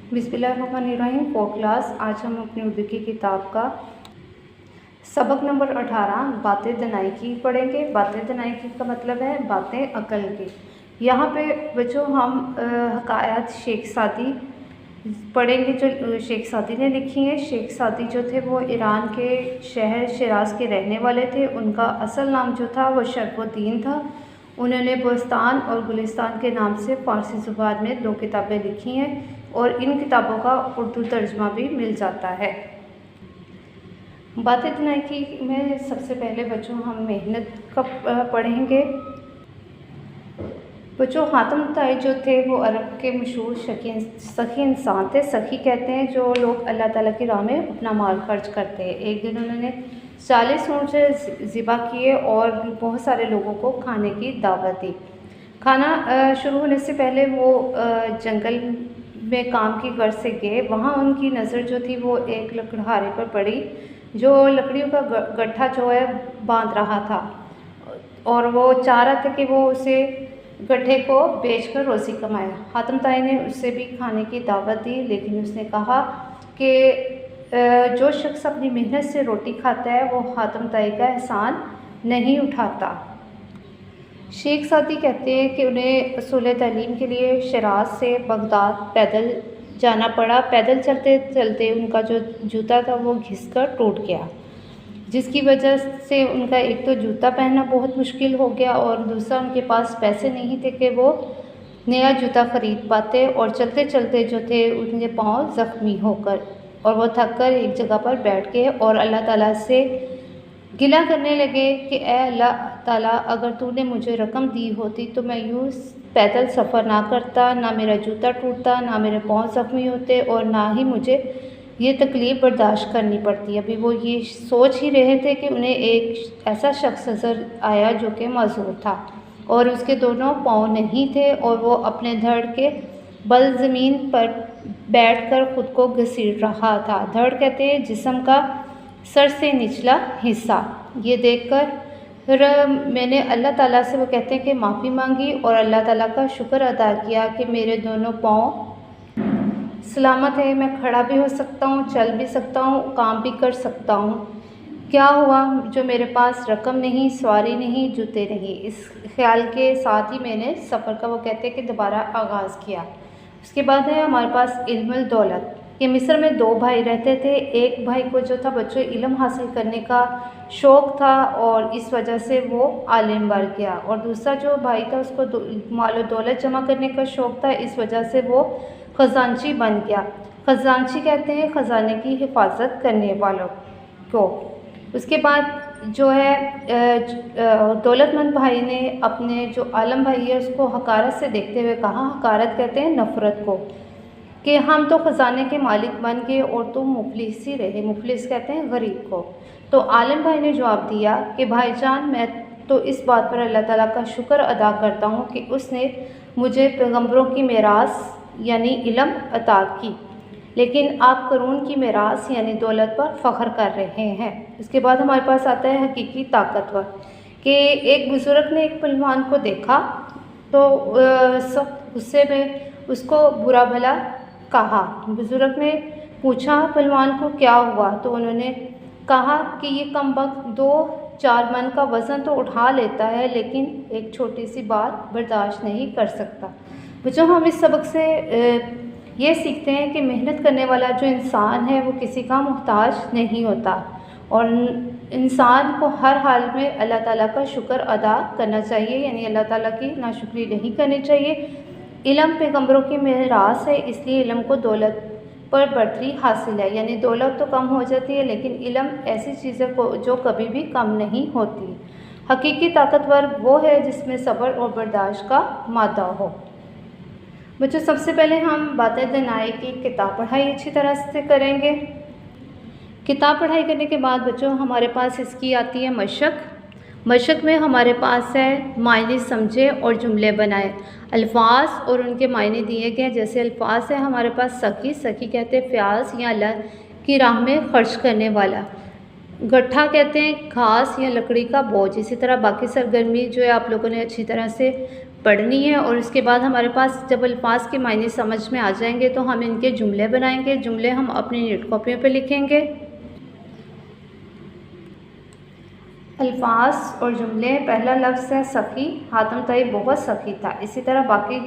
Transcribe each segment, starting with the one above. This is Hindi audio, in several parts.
बिस्मिल्लाहिर्रहमानिर्रहीम। 4 क्लास। आज हम अपनी उर्दू की किताब का सबक नंबर 18 बातें दनाई की पढ़ेंगे। बातें दनाई की का मतलब है बातें अकल की। यहाँ पे बच्चों हम हकायत शेख सादी पढ़ेंगे जो शेख सादी ने लिखी हैं। शेख सादी जो थे वो ईरान के शहर शिराज़ के रहने वाले थे। उनका असल नाम जो था वो शरफ़ुद्दीन था। उन्होंने बोस्तान और गुलिस्तान के नाम से फ़ारसी ज़ुबान में 2 किताबें लिखी हैं और इन किताबों का उर्दू तर्जुमा भी मिल जाता है। बातें दनाई की में सबसे पहले बच्चों हम मेहनत का पढ़ेंगे। बच्चों हातिम ताई जो थे वो अरब के मशहूर सखी इंसान थे। सखी कहते हैं जो लोग अल्लाह ताला की राह में अपना माल खर्च करते हैं। एक दिन उन्होंने 40 ऊँट ज़िबा किए और बहुत सारे लोगों को खाने की दावत दी। खाना शुरू होने से पहले वो जंगल में काम की गर्ज से गए। वहाँ उनकी नज़र जो थी वो एक लकड़हारे पर पड़ी जो लकड़ियों का गट्ठा जो है बांध रहा था और वो चाह रहा था कि वो उसे गड्ढे को बेचकर रोज़ी कमाए। हातिम ताई ने उससे भी खाने की दावत दी, लेकिन उसने कहा कि जो शख्स अपनी मेहनत से रोटी खाता है वो हातिम ताई का एहसान नहीं उठाता। शेख सादी कहते हैं कि उन्हें असूल तालीम के लिए शिराज से बगदाद पैदल जाना पड़ा। पैदल चलते चलते उनका जो जूता था वो घिसकर टूट गया, जिसकी वजह से उनका एक तो जूता पहनना बहुत मुश्किल हो गया और दूसरा उनके पास पैसे नहीं थे कि वो नया जूता ख़रीद पाते। और चलते चलते जो थे उनके पाँव ज़ख्मी होकर और वो थक कर एक जगह पर बैठ गए और अल्लाह ताला से गिला करने लगे कि ए अल्लाह ताला, अगर तूने मुझे रकम दी होती तो मैं यूँ पैदल सफ़र ना करता, ना मेरा जूता टूटता, ना मेरे पाँव ज़ख्मी होते और ना ही मुझे ये तकलीफ़ बर्दाश्त करनी पड़ती। अभी वो ये सोच ही रहे थे कि उन्हें एक ऐसा शख्स नज़र आया जो कि मज़ूर था और उसके दोनों पाँव नहीं थे और वो अपने धड़ के बल ज़मीन पर बैठकर ख़ुद को घसीट रहा था। धड़ कहते हैं जिस्म का सर से निचला हिस्सा। ये देखकर फिर मैंने अल्लाह ताला से, वो कहते हैं कि माफ़ी मांगी और अल्लाह ताला का शुक्र अदा किया कि मेरे दोनों पाँव सलामत है, मैं खड़ा भी हो सकता हूँ, चल भी सकता हूँ, काम भी कर सकता हूँ। क्या हुआ जो मेरे पास रकम नहीं, सवारी नहीं, जूते नहीं। इस ख्याल के साथ ही मैंने सफ़र का, वो कहते हैं कि दोबारा आगाज़ किया। उसके बाद है हमारे पास इल्मुल दौलत। कि मिस्र में 2 भाई रहते थे। एक भाई को जो था बच्चों इल्म हासिल करने का शौक़ था और इस वजह से वो आलिम बन गया और दूसरा जो भाई था उसको माल दौलत जमा करने का शौक़ था, इस वजह से वो ख़जांची बन गया। ख़जांची कहते हैं ख़जाने की हिफाजत करने वालों को। उसके बाद जो है दौलतमंद भाई ने अपने जो आलम भाई है उसको हकारत से देखते हुए कहा, हकारत कहते हैं नफ़रत को, कि हम तो ख़जाने के मालिक बन गए और तुम मुफलिस ही रहे। मुफलिस कहते हैं गरीब को। तो आलिम भाई ने जवाब दिया कि भाईजान, मैं तो इस बात पर अल्लाह ताला का शुक्र अदा करता हूँ कि उसने मुझे पैगंबरों की मीरास यानी इल्म अता की, लेकिन आप क़ुरान की मीरास यानी दौलत पर फ़ख्र कर रहे हैं। इसके बाद हमारे पास आता है हकीकी ताकतवर। कि एक बुज़ुर्ग ने एक पहलवान को देखा तो सब गुस्से में उसको बुरा भला कहा। बुज़ुर्ग ने पूछा पहलवान को क्या हुआ, तो उन्होंने कहा कि ये कमबख्त 2-4 मन का वज़न तो उठा लेता है लेकिन एक छोटी सी बात बर्दाश्त नहीं कर सकता। बच्चों हम इस सबक से ये सीखते हैं कि मेहनत करने वाला जो इंसान है वो किसी का मोहताज नहीं होता और इंसान को हर हाल में अल्लाह ताला का शुक्र अदा करना चाहिए, यानी अल्लाह ताला की नाशुक्री नहीं करनी चाहिए। इल्म पैगंबरों की मीरास है, इसलिए इल्म को दौलत पर बढ़तरी हासिल है। यानी दौलत तो कम हो जाती है लेकिन इल्म ऐसी चीज़ें को जो कभी भी कम नहीं होती। हकीकी ताकतवर वो है जिसमें सब्र और बर्दाश्त का मादा हो। बच्चों सबसे पहले हम बातें दनाई की किताब पढ़ाई अच्छी तरह से करेंगे। किताब पढ़ाई करने के बाद बच्चों हमारे पास इसकी आती है मशक। मशक में हमारे पास है मायने समझे और जुमले बनाए। अल्फाज और उनके मायने दिए गए। जैसे अल्फाज है हमारे पास सखी, सखी कहते हैं प्याज या अल्लाह की राह में खर्च करने वाला। गट्ठा कहते हैं घास या लकड़ी का बोझ। इसी तरह बाकी सरगर्मी जो है आप लोगों ने अच्छी तरह से पढ़नी है और उसके बाद हमारे पास जब अल्फाज के मायने समझ में आ जाएंगे तो हम इनके जुमले बनाएंगे। जुमले हम अपनी नोट कॉपियों पे लिखेंगे। अल्फाज और जुमले, पहला लफ्ज़ है सखी। हातिम ताई बहुत सखी था। इसी तरह बाकी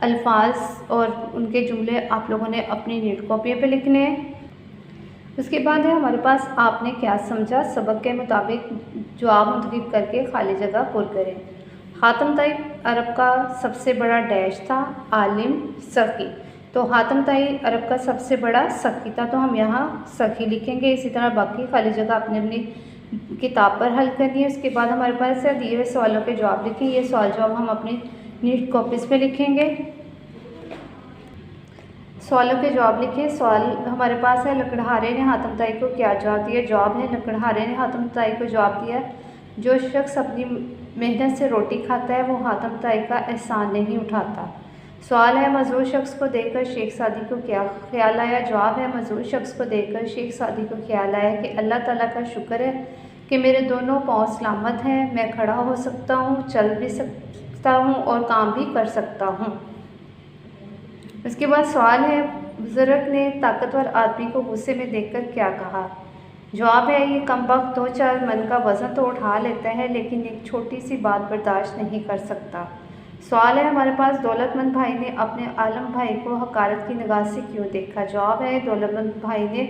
अल्फाज और उनके जुमले आप लोगों ने अपनी नोट कॉपियों पे लिखने हैं। उसके बाद है हमारे पास आपने क्या समझा, सबक के मुताबिक जवाब मुंतखब करके खाली जगह पुर करें। हातिम ताई अरब का सबसे बड़ा डैश था, आलिम सखी। तो हातिम ताई अरब का सबसे बड़ा सखी था, तो हम यहाँ सखी लिखेंगे। इसी तरह बाकी खाली जगह अपने अपनी किताब पर हल करनी है। उसके बाद हमारे पास है दिए हुए सवालों के जवाब लिखें। ये सवाल जवाब हम अपनी नीट कॉपीज़ पे लिखेंगे। सवालों के जवाब लिखें। सवाल हमारे पास है लकड़हारे ने हातिम ताई को क्या जवाब दिया। जवाब है लकड़हारे ने हातिम ताई को जवाब दिया, जो शख्स अपनी मेहनत से रोटी खाता है वो हातिम ताई का एहसान नहीं उठाता। सवाल है मजरूर शख्स को देखकर शेख सादी को क्या ख्याल आया। जवाब है मजरूर शख्स को देखकर शेख सादी को ख्याल आया कि अल्लाह ताला का शुक्र है कि मेरे दोनों पाँव सलामत हैं, मैं खड़ा हो सकता हूँ, चल भी सकता हूँ और काम भी कर सकता हूँ। उसके बाद सवाल है बुजुर्ग ने ताकतवर आदमी को गुस्से में देखकर क्या कहा। जवाब है ये कमबख्त 2-4 मन का वज़न तो उठा लेता है लेकिन एक छोटी सी बात बर्दाश्त नहीं कर सकता। सवाल है हमारे पास दौलतमंद भाई ने अपने आलम भाई को हकारत की निगाह से क्यों देखा। जवाब है दौलतमंद भाई ने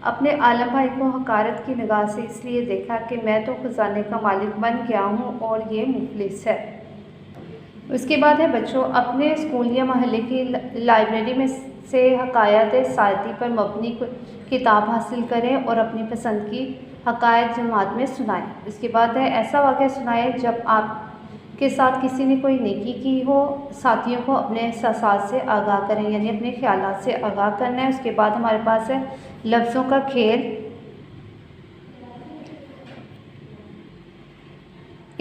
अपने आलम भाई को हकारत की निगाह से इसलिए देखा कि मैं तो ख़जाने का मालिक बन गया हूँ और ये मुफलिस है। उसके बाद है बच्चों अपने स्कूल या महल्ले की लाइब्रेरी में से हकायत सादी पर मबनी किताब हासिल करें और अपनी पसंद की हकायत जमात में सुनाएं। उसके बाद है ऐसा वाक़या सुनाएं जब आपके साथ किसी ने कोई नेकी की हो। साथियों को अपने एहसासात से आगाह करें, यानी अपने ख्यालात से आगाह करना है। उसके बाद हमारे पास है लफ्ज़ों का खेल।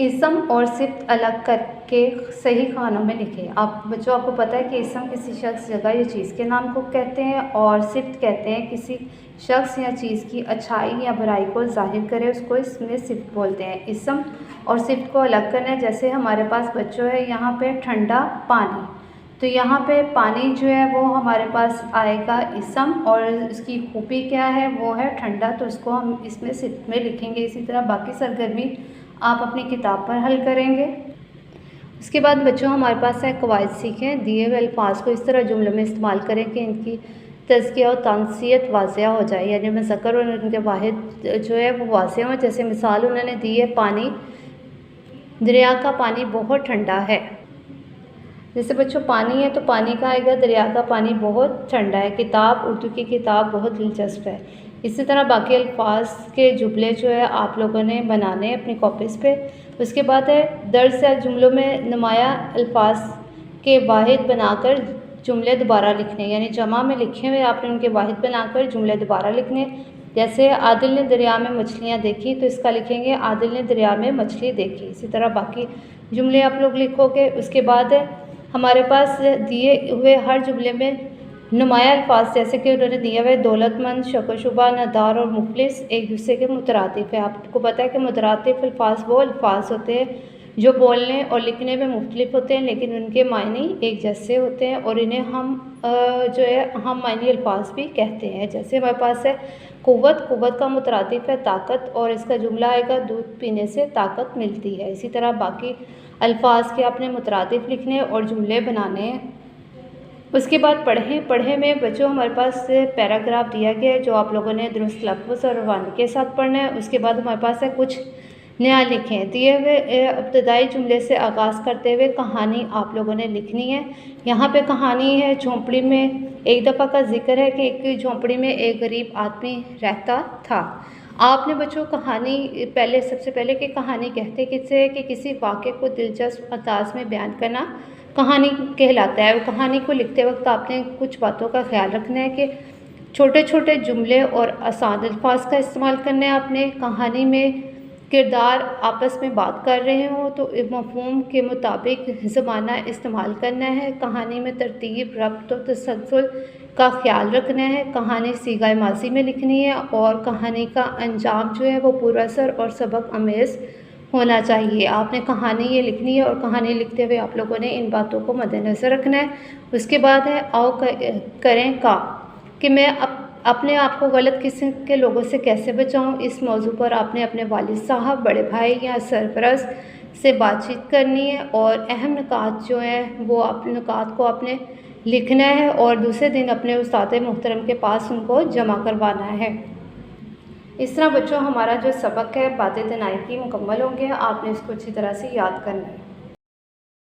इसम और सिफ्त अलग करके सही खानों में लिखें। आप बच्चों आपको पता है कि इसम किसी शख्स, जगह या चीज़ के नाम को कहते हैं और सिफ्त कहते हैं किसी शख्स या चीज़ की अच्छाई या बुराई को जाहिर करे, उसको इसमें सिफ्त बोलते हैं। इसम और सिफ्त को अलग करना है। जैसे हमारे पास बच्चों है यहाँ पे ठंडा पानी, तो यहाँ पे पानी जो है वो हमारे पास आएगा इसम और उसकी खूबी क्या है वो है ठंडा, तो उसको हम इसमें सिफ्त में लिखेंगे। इसी तरह बाकी सरगर्मी आप अपनी किताब पर हल करेंगे। उसके बाद बच्चों हमारे पास है कवायद सीखें। दिए हुए अल्फाज को इस तरह जुमलों में इस्तेमाल करें कि इनकी तज़किया और तानसियत वाज़िया हो जाए, यानी मुज़क्कर और उनके वाहिद जो है वो वाज़िया हो। जैसे मिसाल उन्होंने दी है पानी, दरिया का पानी बहुत ठंडा है। जैसे बच्चों पानी है तो पानी का आएगा दरिया का पानी बहुत ठंडा है। किताब, उर्दू की किताब बहुत दिलचस्प है। इसी तरह बाकी अल्फाज के जुमले जो है आप लोगों ने बनाने हैं अपनी कॉपीज़ पे। उसके बाद है दर्ज या जुमलों में नुमाया अल्फाज के वाहिद बनाकर जुमले दोबारा लिखने, यानी जमा में लिखे हुए आपने उनके वाहिद बनाकर जुमले दोबारा लिखने। जैसे आदिल ने दरिया में मछलियाँ देखी, तो इसका लिखेंगे आदिल ने दरिया में मछली देखी। इसी तरह बाकी जुमले आप लोग लिखोगे। उसके बाद है हमारे पास दिए हुए हर जुमले में नुमाया अल्फाज, जैसे कि उन्होंने दिया हुआ दौलतमंद, शक्र-शुबा, नदार और मुफलिस एक दूसरे के मुतरातिफ है। आपको पता है कि मुतरातिफ अल्फाज वो अल्फाज होते हैं जो बोलने और लिखने में मुख्तलिफ होते हैं लेकिन उनके मायने एक जैसे होते हैं और इन्हें हम जो है हम मायनी अल्फाज भी कहते हैं। जैसे हमारे पास है क़ुव्वत, क़ुव्वत का मुतरातिफ है ताकत और इसका जुमला आएगा दूध पीने से ताकत मिलती है। इसी तरह बाकी अल्फाज के आपने मुतरातिफ लिखने और जुमले बनाने हैं। उसके बाद पढ़े में बच्चों हमारे पास पैराग्राफ दिया गया है जो आप लोगों ने दुरुस्त लफ्ज़ और रवानी के साथ पढ़ना है। उसके बाद हमारे पास है कुछ नया लिखें। दिए हुए इब्तदाई जुमले से आगाज़ करते हुए कहानी आप लोगों ने लिखनी है। यहाँ पे कहानी है झोंपड़ी में एक दफ़ा का जिक्र है कि एक झोंपड़ी में एक गरीब आदमी रहता था। आपने बच्चों कहानी सबसे पहले कि कहानी कहते किससे है कि किसी वाक़े को दिलचस्प अंदाज में बयान करना कहानी कहलाता है। कहानी को लिखते वक्त आपने कुछ बातों का ख्याल रखना है कि छोटे छोटे जुमले और आसान अल्फाज का इस्तेमाल करना है। आपने कहानी में किरदार आपस में बात कर रहे हो तो मफ़हूम के मुताबिक ज़माना इस्तेमाल करना है। कहानी में तरतीब, रब्त और तसलसल का ख्याल रखना है। कहानी सीगा माज़ी में लिखनी है और कहानी का अंजाम जो है वो पुरअसर और सबक आमेज़ होना चाहिए। आपने कहानी ये लिखनी है और कहानी लिखते हुए आप लोगों ने इन बातों को मद्देनज़र रखना है। उसके बाद है आओ करें काम कि मैं अपने आप को गलत किस्म के लोगों से कैसे बचाऊं। इस मौजू पर आपने अपने वालिद साहब, बड़े भाई या सरपरस्त से बातचीत करनी है और अहम नुकात जो हैं वो नुकात को आपने लिखना है और दूसरे दिन अपने उस्ताद मोहतरम के पास उनको जमा करवाना है। इस तरह बच्चों हमारा जो सबक है बातें तनाई की मुकम्मल होंगे। आपने इसको अच्छी तरह से याद करना है।